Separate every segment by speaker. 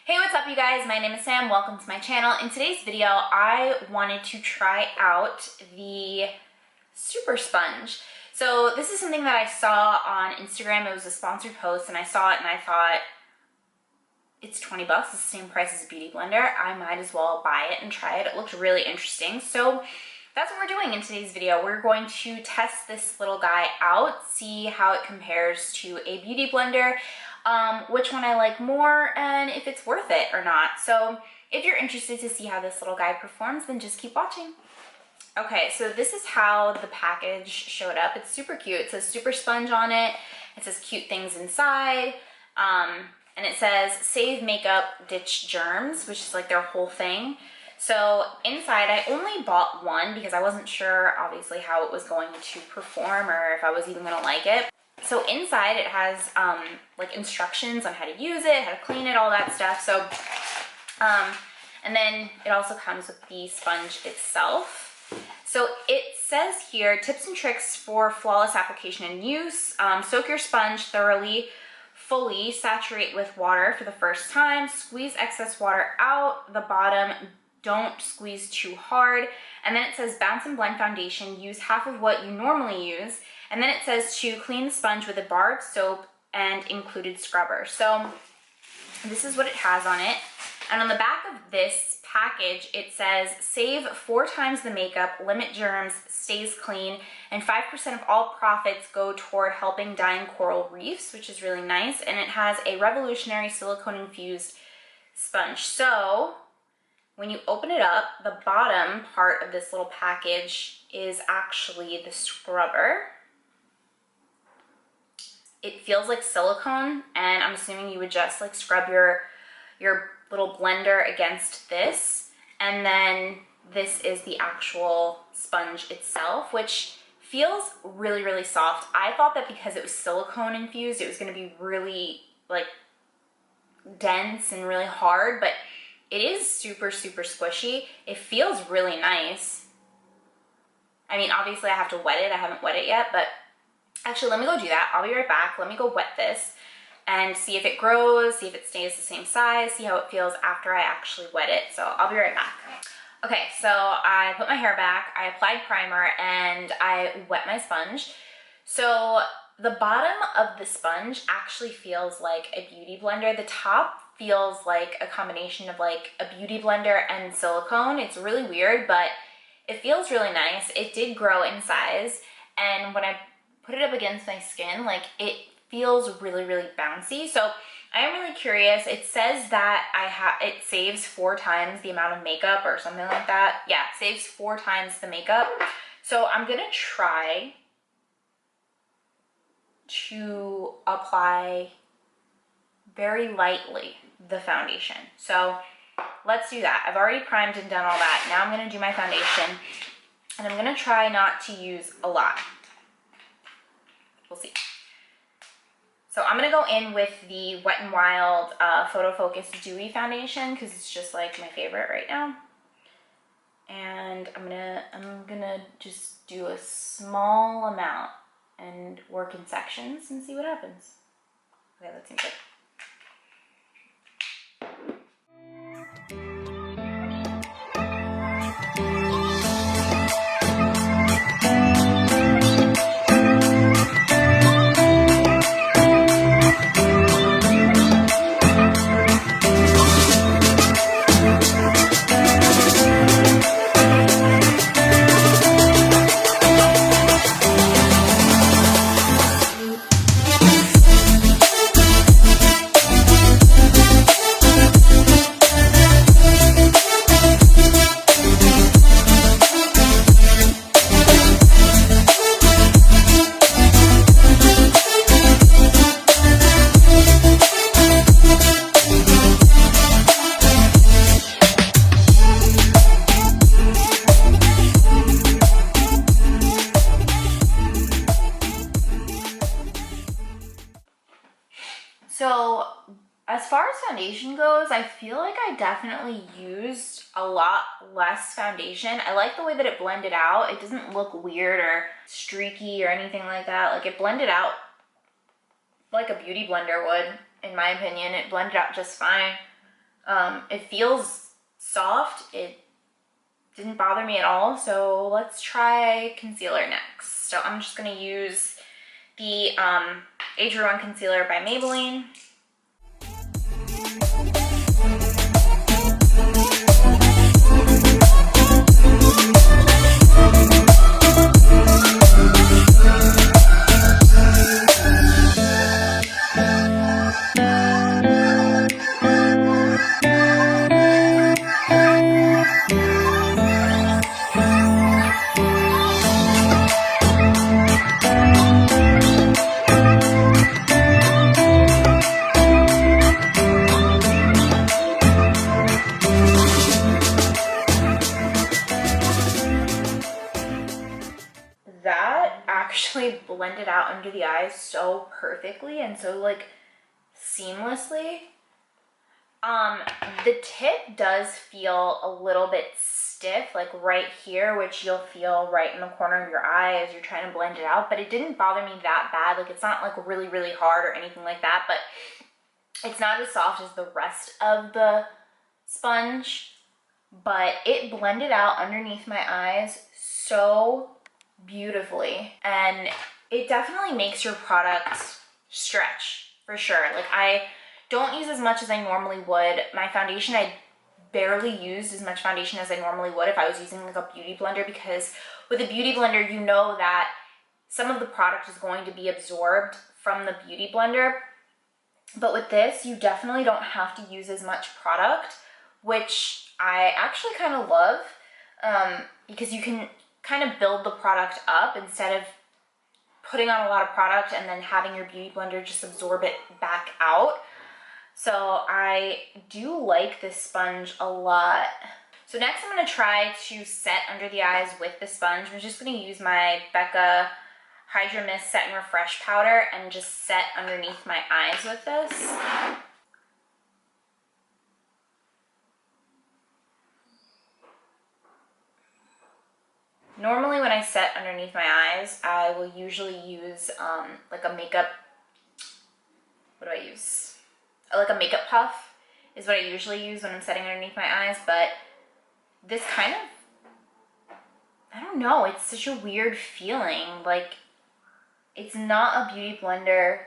Speaker 1: Hey, what's up you guys? My name is Sam. Welcome to my channel. In today's video, I wanted to try out the SuperSponge. So this is something that I saw on Instagram. It was a sponsored post and I saw it and I thought, it's 20 bucks, it's the same price as a beauty blender. I might as well buy it and try it. It looked really interesting. So that's what we're doing in today's video. We're going to test this little guy out, see how it compares to a beauty blender, which one I like more, and if it's worth it or not. So if you're interested to see how this little guy performs, then just keep watching. Okay, so this is how the package showed up. It's super cute. It says SuperSponge on it. It says cute things inside. And it says save makeup, ditch germs, which is like their whole thing. So inside, I only bought one because I wasn't sure, obviously, how it was going to perform or if I was even going to like it. So inside it has like instructions on how to use it, how to clean it, all that stuff. So, and then it also comes with the sponge itself. So it says here, tips and tricks for flawless application and use. Soak your sponge thoroughly, fully saturate with water for the first time. Squeeze excess water out the bottom. Don't squeeze too hard. And then it says bounce and blend foundation. Use half of what you normally use. And then it says to clean the sponge with a bar of soap and included scrubber. So this is what it has on it. And on the back of this package, it says save 4 times the makeup, limit germs, stays clean, and 5% of all profits go toward helping dying coral reefs, which is really nice. And it has a revolutionary silicone infused sponge. So when you open it up, the bottom part of this little package is actually the scrubber. It feels like silicone, and I'm assuming you would just like scrub your little blender against this, and then this is the actual sponge itself, which feels really, really soft. I thought that because it was silicone infused, it was going to be really like dense and really hard, but it is super, super squishy. It feels really nice. I mean, obviously I have to wet it. I haven't wet it yet, but actually, let me go do that. I'll be right back. Let me go wet this and see if it grows, see if it stays the same size, see how it feels after I actually wet it. So I'll be right back. Okay, so I put my hair back, I applied primer, and I wet my sponge. So the bottom of the sponge actually feels like a beauty blender. The top feels like a combination of like a beauty blender and silicone. It's really weird, but it feels really nice. It did grow in size, and when I put it up against my skin, like it feels really, really bouncy. So I am really curious. It says that it saves 4 times the amount of makeup or something like that. Yeah, it saves 4 times the makeup. So I'm gonna try to apply very lightly the foundation. So let's do that. I've already primed and done all that. Now I'm gonna do my foundation, and I'm gonna try not to use a lot. We'll see. So I'm gonna go in with the Wet n Wild Photo Focus Dewy Foundation because it's just like my favorite right now. And I'm gonna just do a small amount and work in sections and see what happens. Okay, that seems good. So as far as foundation goes, I feel like I definitely used a lot less foundation. I like the way that it blended out. It doesn't look weird or streaky or anything like that. Like it blended out like a beauty blender would, in my opinion. It blended out just fine. It feels soft. It didn't bother me at all. So let's try concealer next. So I'm just gonna use the Age Ruin Concealer by Maybelline. That actually blended out under the eyes so perfectly and so like seamlessly. The tip does feel a little bit stiff, like right here, which you'll feel right in the corner of your eye as you're trying to blend it out, but it didn't bother me that bad. Like, it's not like really, really hard or anything like that, but it's not as soft as the rest of the sponge, but it blended out underneath my eyes so beautifully, and it definitely makes your product stretch for sure. Like, I don't use as much as I normally would. My foundation, I barely used as much foundation as I normally would if I was using like a beauty blender, because with a beauty blender, you know that some of the product is going to be absorbed from the beauty blender. But with this, you definitely don't have to use as much product, which I actually kind of love, because you can kind of build the product up instead of putting on a lot of product and then having your beauty blender just absorb it back out. So I do like this sponge a lot. So next I'm going to try to set under the eyes with the sponge. I'm just going to use my Becca Hydra Mist Set and Refresh powder and just set underneath my eyes with this. Normally when I set underneath my eyes, I will usually use like a makeup, what do I use? Like a makeup puff is what I usually use when I'm setting underneath my eyes, but this kind of, I don't know, it's such a weird feeling. Like, it's not a beauty blender,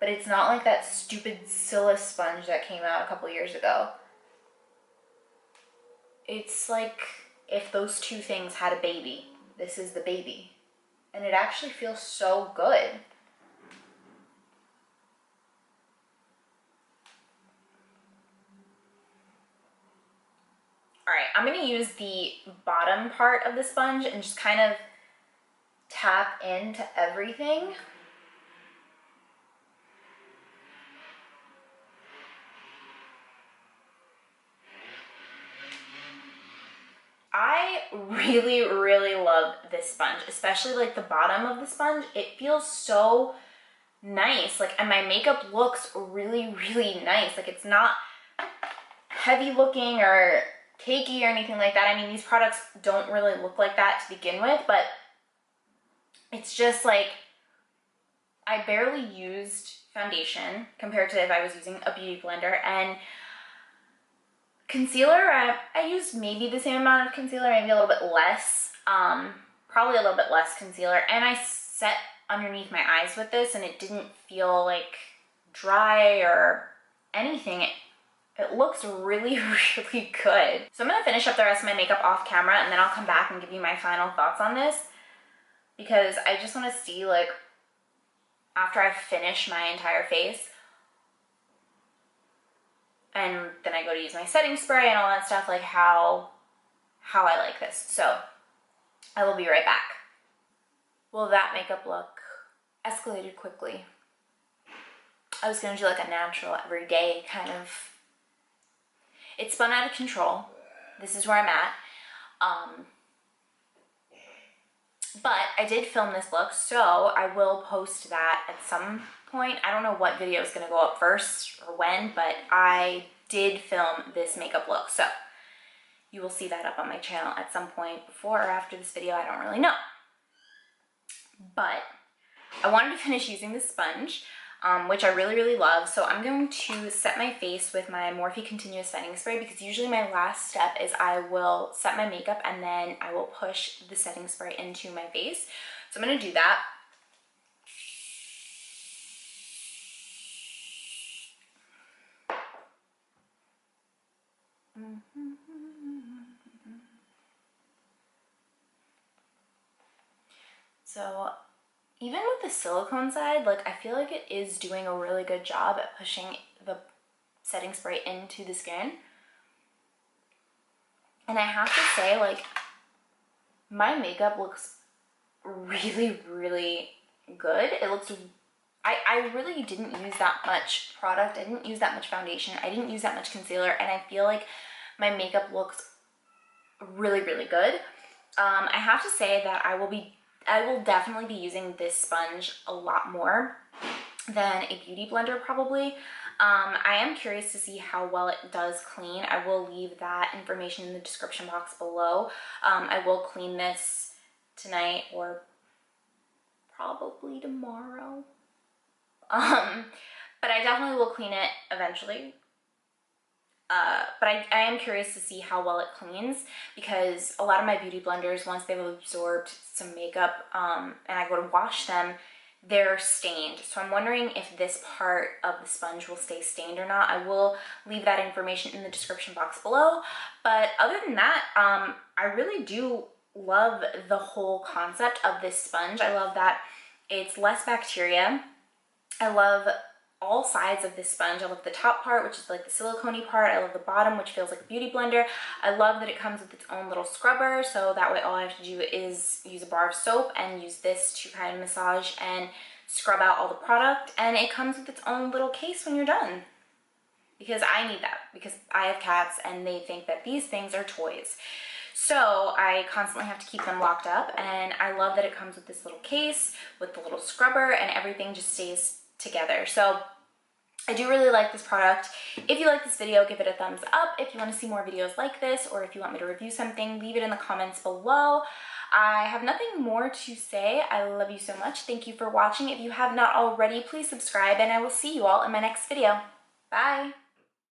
Speaker 1: but it's not like that stupid Scylla sponge that came out a couple years ago. It's like if those two things had a baby. This is the baby. And it actually feels so good. Alright, I'm going to use the bottom part of the sponge and just kind of tap into everything. I really, really love this sponge, especially like the bottom of the sponge. It feels so nice, like, and my makeup looks really, really nice. Like, it's not heavy looking or cakey or anything like that. I mean, these products don't really look like that to begin with, but it's just like, I barely used foundation compared to if I was using a beauty blender, and concealer, I used maybe the same amount of concealer, maybe a little bit less, probably a little bit less concealer, and I set underneath my eyes with this and it didn't feel like dry or anything. It looks really, really good. So I'm gonna finish up the rest of my makeup off camera and then I'll come back and give you my final thoughts on this, because I just wanna see, like, after I finish my entire face, and then I go to use my setting spray and all that stuff, like how I like this. So I will be right back. Well, that makeup look escalated quickly. I was gonna do like a natural, everyday kind of, it spun out of control. This is where I'm at. But I did film this look, so I will post that at some point. I don't know what video is gonna go up first or when, but I did film this makeup look, so you will see that up on my channel at some point before or after this video. I don't really know. But I wanted to finish using the sponge. which I really, really love. So I'm going to set my face with my Morphe Continuous Setting Spray, because usually my last step is I will set my makeup and then I will push the setting spray into my face. So I'm going to do that. So even with the silicone side, like, I feel like it is doing a really good job at pushing the setting spray into the skin. And I have to say, like, my makeup looks really, really good. It looks, I really didn't use that much product. I didn't use that much foundation. I didn't use that much concealer. And I feel like my makeup looks really, really good. I have to say that I will definitely be using this sponge a lot more than a beauty blender probably. I am curious to see how well it does clean. I will leave that information in the description box below. I will clean this tonight or probably tomorrow. But I definitely will clean it eventually. But I am curious to see how well it cleans, because a lot of my beauty blenders, once they've absorbed some makeup and I go to wash them, they're stained. So I'm wondering if this part of the sponge will stay stained or not. I will leave that information in the description box below. But other than that, I really do love the whole concept of this sponge. I love that it's less bacteria. I love all sides of this sponge. I love the top part, which is like the silicone-y part. I love the bottom, which feels like a beauty blender. I love that it comes with its own little scrubber, so that way all I have to do is use a bar of soap and use this to kind of massage and scrub out all the product. And it comes with its own little case when you're done, because I need that, because I have cats and they think that these things are toys. So I constantly have to keep them locked up, and I love that it comes with this little case with the little scrubber, and everything just stays together. So I do really like this product. If you like this video, give it a thumbs up. If you want to see more videos like this, or if you want me to review something, leave it in the comments below. I have nothing more to say. I love you so much. Thank you for watching. If you have not already, please subscribe, and I will see you all in my next video. Bye!